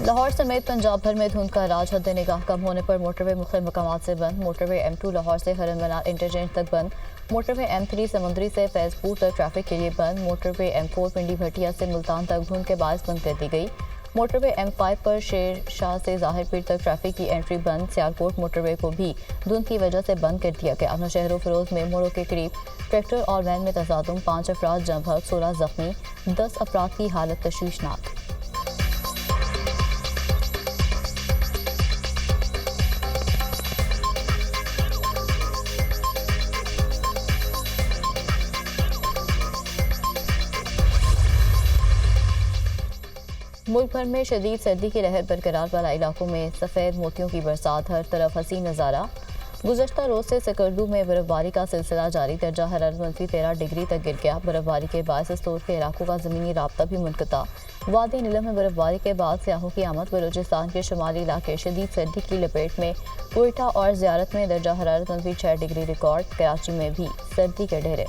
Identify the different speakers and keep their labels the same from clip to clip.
Speaker 1: लाहौर समेत पंजाब भर में धुंध का राज, हद निगाह कम होने पर मोटरवे मुख्तलिफ मकामात से बंद। मोटरवे M2 लाहौर से हरन मनार इंटरचेंज तक बंद। मोटरवे M3 समुंदरी से फैजपुर तक ट्रैफिक के लिए बंद। मोटरवे M4 पिंडी भटिया से मुल्तान तक धुंध के बायस बंद कर दी गई। मोटरवे M5 पर शेर शाह से जाहिर पीर तक ट्रैफिक की एंट्री बंद। सियालकोट मोटरवे को भी धुंध की वजह से बंद कर दिया गया। नौशहर फिरोज में मोड़ों के करीब ट्रैक्टर और वैन में तसादुम, 5 अफराद जम भग, 16 जख्मी, 10 अफराद की हालत तशवीशनाक। मुल्क भर में शदीद सर्दी की लहर बरकरार, वाला इलाकों में सफ़ेद मोतियों की बरसात, हर तरफ हसीन नज़ारा। गुज़श्ता रोज़ से सकरदू में बर्फबारी का सिलसिला जारी, दर्जा हरारत -13 डिग्री तक गिर गया। बर्फबारी के बायस इस्तोर के इलाकों का ज़मीनी राब्ता भी मुनक़ता। वादी नीलम में बर्फबारी के बाद सियाहों की आमद। बलूचिस्तान के शुमाली इलाके शदीद सर्दी की लपेट में। कोयटा और ज़ियारत में दर्जा हरारत -6 डिग्री रिकॉर्ड। कराची में भी सर्दी के ढेरे।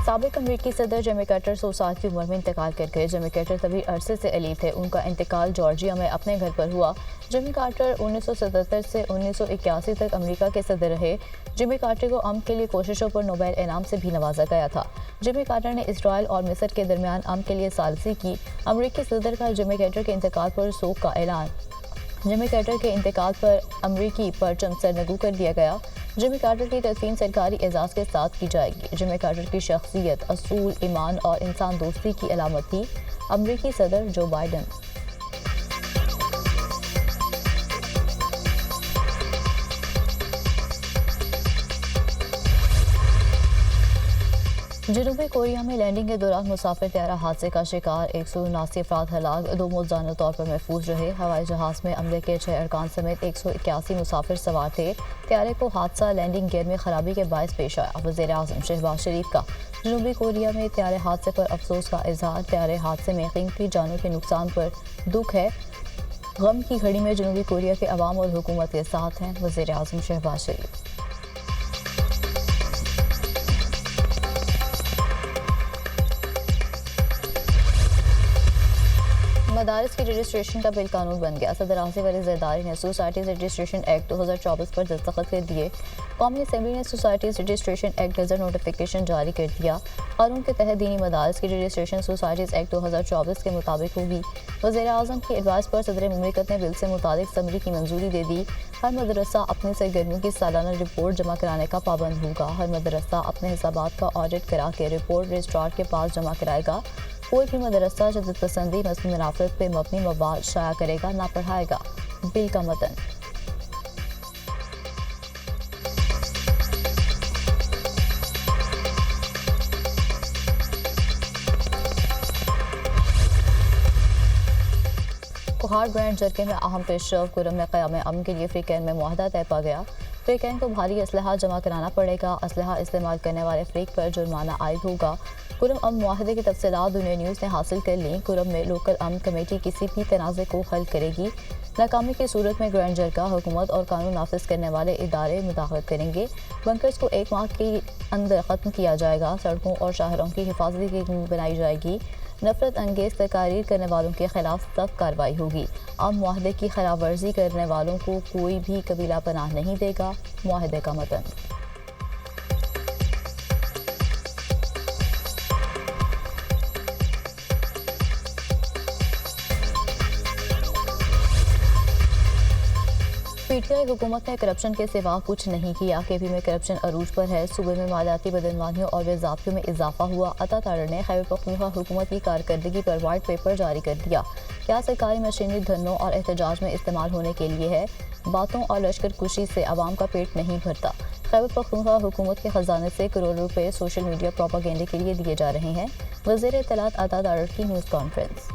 Speaker 1: साबिक अमरीकी सदर जिमी कार्टर 100 साल की उम्र में इंतकाल कर गए। जिमी कार्टर तवील अरसे से अली थे। उनका इंतकाल जॉर्जिया में अपने घर पर हुआ। जिमी कार्टर 1977 से 1981 तक अमेरिका के सदर रहे। जिमी कार्टर को अमन के लिए कोशिशों पर नोबेल इनाम से भी नवाजा गया था। जिमी कार्टर ने इसराइल और मिस्र के दरमियान अमन के लिए सालसी की। अमरीकी सदर का जिमी कार्टर के इंतकाल पर शोक का ऐलान। जिमी कार्टर के इंतकाल पर अमरीकी परचम सरनगू कर दिया गया। जिमी कार्टर की तदफीन सरकारी एजाज़ के साथ की जाएगी। जिमी कार्टर की शख्सियत असूल, ईमान और इंसान दोस्ती की अलामत थी। अमरीकी सदर जो बाइडन। जनूबी कोरिया में लैंडिंग के दौरान मुसाफिर त्यारा हादसे का शिकार, 179 अफराद हलाक, 2 मुल्ज़ाना तौर पर महफूज रहे। हवाई जहाज़ में अमले के 6 अरकान समेत 181 मुसाफिर सवार थे। त्यारे को हादसा लैंडिंग गियर में खराबी के बायस पेश आया। वज़ीर आज़म शहबाज शरीफ का जनूबी कोरिया में त्यारे हादसे पर अफसोस का इजहार। त्यारे हादसे में कीमती जानों के नुकसान पर दुख है। गम की घड़ी में जनूबी कोरिया के अवाम और हुकूमत के साथ हैं वज़ीर आज़म शहबाज शरीफ। मदारिस की रजिस्ट्रेशन का बिल कानून बन गया। सदर आसिफ अली जरदारी ने सोसाइटीज़ रजिस्ट्रेशन एक्ट 2024 पर दस्तखत कर दिए। कौमी असम्बली ने societies registration act gazette notification जारी कर दिया। कानून के तहत दीनी मदारिस की रजिस्ट्रेशन सोसाइटीज़ एक्ट 2024 के मुताबिक होगी। वज़ीर आज़म की एडवाइस पर सदर मुमलिकत ने बिल से मुताबिक समरी की मंजूरी दे दी। हर मदरसा अपनी सरगर्मियों की सालाना रिपोर्ट जमा कराने का पाबंद होगा। हर मदरसा अपने हिसाबात का ऑडिट करा के रिपोर्ट रजिस्ट्रार के पास जमा कराएगा। कोई भी मदरसा जदीद पसंदी मसली मुनाफरत पे मबनी मवाद शाया करेगा ना पढ़ाएगा। बिल का मतन। कोहार ग्रैंड जरके में अहम पेशरफ। गुरम में क़याम अमन के लिए फ्रीकैन में मुआहदा तय पा गया। फ्रीकैन को भारी असलहा जमा कराना पड़ेगा। असलहा इस्तेमाल करने वाले फ्रीक पर जुर्माना आयद होगा। गुरम अमन मुआहदे की तफसीलात दुनिया न्यूज़ ने हासिल कर ली। गुरम में लोकल अमन कमेटी किसी भी तनाज़े को हल करेगी। नाकामी की सूरत में ग्रैंड जरका हुकूमत और कानून नाफिज करने वाले इदारे मुदाखलत करेंगे। बंकर्स को 1 माह के अंदर ख़त्म किया जाएगा। सड़कों और शाहरों की हिफाजती की नींव बनाई जाएगी। नफरत अंगेज तकारीर करने वालों के खिलाफ सख्त कार्रवाई होगी। अमन मुआहदे की खिलाफ वर्जी करने वालों को कोई भी कबीला पनाह नहीं देगा। मुआहदे का मतन। पीटीआई हुकूमत ने करप्शन के सिवा कुछ नहीं किया। केपी में करप्शन अरूज पर है। सूबे में मालियाती बदनवानियों और बेज़ाब्तियों में इजाफा हुआ। अता तारड़ ने खैबर पख्तूनख्वा हुकूमत की कारकर्दगी पर वाइट पेपर जारी कर दिया। क्या सरकारी मशीनरी धरनों और एहतजाज में इस्तेमाल होने के लिए है? बातों और लश्कर कुशी से आवाम का पेट नहीं भरता। खैबर पख्तूनख्वा हुकूमत के खजाने से करोड़ों रुपए सोशल मीडिया प्रोपागेंडे के लिए दिए जा रहे हैं। वज़ीर इत्तलात अता तारड़ की न्यूज़ कॉन्फ्रेंस।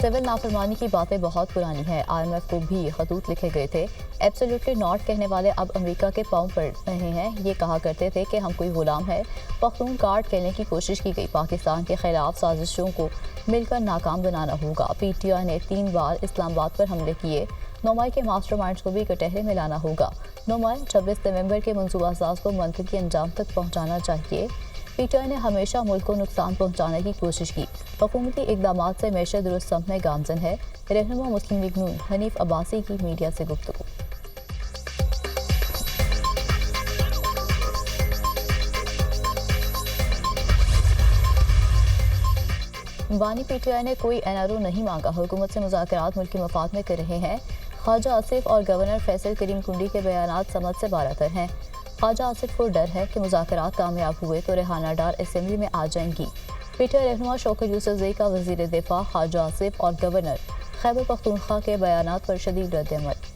Speaker 1: सिविल नाफरमानी की बातें बहुत पुरानी है। IMF को भी खतूत लिखे गए थे। एब्सोल्युटली नॉट कहने वाले अब अमेरिका के पांव पड़ रहे हैं। ये कहा करते थे कि हम कोई गुलाम है। पख्तून कार्ड खेलने की कोशिश की गई। पाकिस्तान के खिलाफ साजिशों को मिलकर नाकाम बनाना होगा। PTI ने 3 बार इस्लामाबाद पर हमले किए। नौमाई के मास्टरमाइंड्स को भी कटहरे में लाना होगा। नौमाई 26 नवंबर के मंसूबा साज को मंतकी अंजाम तक पहुँचाना चाहिए। PTI ने हमेशा मुल्क को नुकसान पहुँचाने की कोशिश की। हुकूमती इकदाम से मैशत दुरुस्त सम में गामजन है। रहनुमा मुस्लिम लीग नून हनीफ अब्बासी की मीडिया से गुफ्तगू। बानी PTI ने कोई NRO नहीं मांगा। हुकूमत से मुज़ाकरात मुल्की मफाद में कर रहे हैं। ख्वाजा आसिफ और गवर्नर फैसल करीम कुंडी के बयानात समझ से बारतर हैं। ख्वाजा आसिफ को डर है कि मुज़ाकरात कामयाब हुए तो रेहाना डार असेंबली में आ जाएंगी। PTI रहनुमा शौकत यूसुफजई का वज़ीर दिफा ख्वाजा आसिफ और गवर्नर खैबर पख्तूनख्वा के बयानात पर शदीद रद्द-ए-अमल।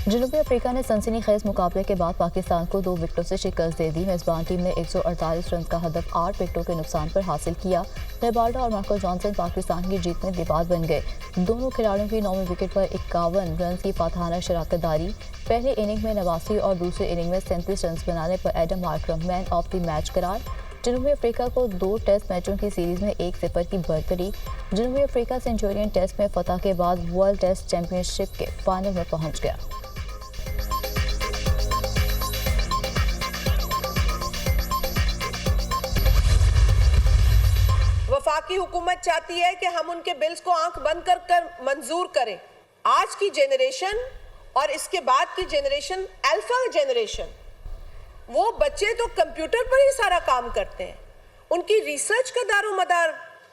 Speaker 1: जनूबी अफ्रीका ने सनसनीखेज मुकाबले के बाद पाकिस्तान को 2 विकेटों से शिकस्त दे दी। मेज़बान टीम ने 148 रन का हदफ 8 विकेटों के नुकसान पर हासिल किया। रिबाल्डो और मार्को जॉनसन पाकिस्तान की जीत में दीवार बन गए। दोनों खिलाड़ियों की 9वीं विकेट पर 51 रन की फातहाना शराकतदारी। पहली इनिंग में 89 और दूसरी इनिंग में 37 रन बनाने पर Adam Markram man of the match करार। जनूबी अफ्रीका को 2 टेस्ट मैचों की सीरीज में 1-0 की बढ़तरी। जनूबी अफ्रीका सेंचुरियन टेस्ट में फतह के बाद वर्ल्ड टेस्ट चैंपियनशिप के फाइनल में पहुंच गया।
Speaker 2: वफाकी हुकूमत चाहती है कि हम उनके बिल्स को आंख बंद कर मंजूर करें। आज की जेनरेशन और इसके बाद की जेनरेशन, अल्फा जेनरेशन, वो बच्चे तो कंप्यूटर पर ही सारा काम करते हैं। उनकी रिसर्च का दारोमदार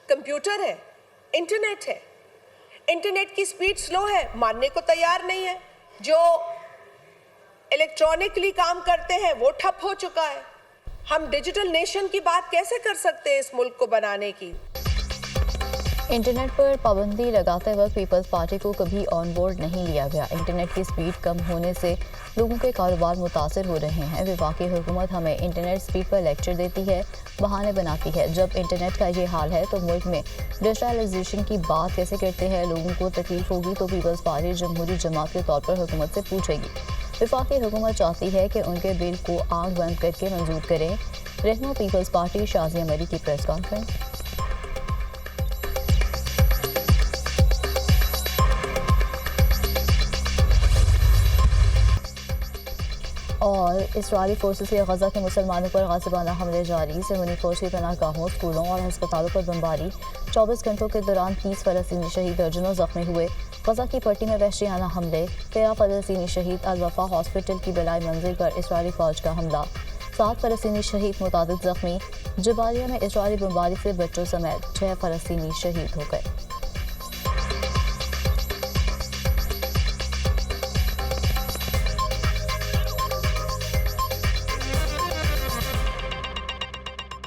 Speaker 2: कंप्यूटर है, इंटरनेट है। इंटरनेट की स्पीड स्लो है, मानने को तैयार नहीं है। जो इलेक्ट्रॉनिकली काम करते हैं वो ठप हो चुका है। हम डिजिटल नेशन की बात कैसे कर सकते हैं इस मुल्क को बनाने की?
Speaker 1: इंटरनेट पर पाबंदी लगाते वक्त पीपल्स पार्टी को कभी ऑन बोर्ड नहीं लिया गया। इंटरनेट की स्पीड कम होने से लोगों के कारोबार मुतासर हो रहे हैं। वफाकी हुकूमत हमें इंटरनेट स्पीड पर लेक्चर देती है, बहाने बनाती है। जब इंटरनेट का ये हाल है तो मुल्क में डिजिटलाइजेशन की बात कैसे करते हैं? लोगों को तकलीफ होगी तो पीपल्स पार्टी जमहूरी जमात के तौर पर हुकूमत से पूछेगी। वफाकी हुकूमत चाहती है कि उनके बिल को आंख बंद करके मंजूर करें। रहनुमा पीपल्स पार्टी शाजिया मरी की प्रेस कॉन्फ्रेंस। और इस्राइली फोर्सेस के गजा के मुसलमानों पर गासिबाना हमले जारी। सिमनी फौज की पनाहगाहों, स्कूलों और अस्पतालों पर बमबारी। 24 घंटों के दौरान 30 फ़लस्तीनी शहीद, दर्जनों जख्मी हुए। गजा की पट्टी में वहशियाना हमले। 13 फ़लस्तीनी शहीद। अल-वफा हॉस्पिटल की बिलाई मंजिल पर इस्राइली फौज का हमला। 7 फ़लस्तीनी शहीद, मुतादिद जख्मी। जबालिया में इस्राइली बमबारी से बच्चों समेत 6 फ़लस्तीनी शहीद हो गए।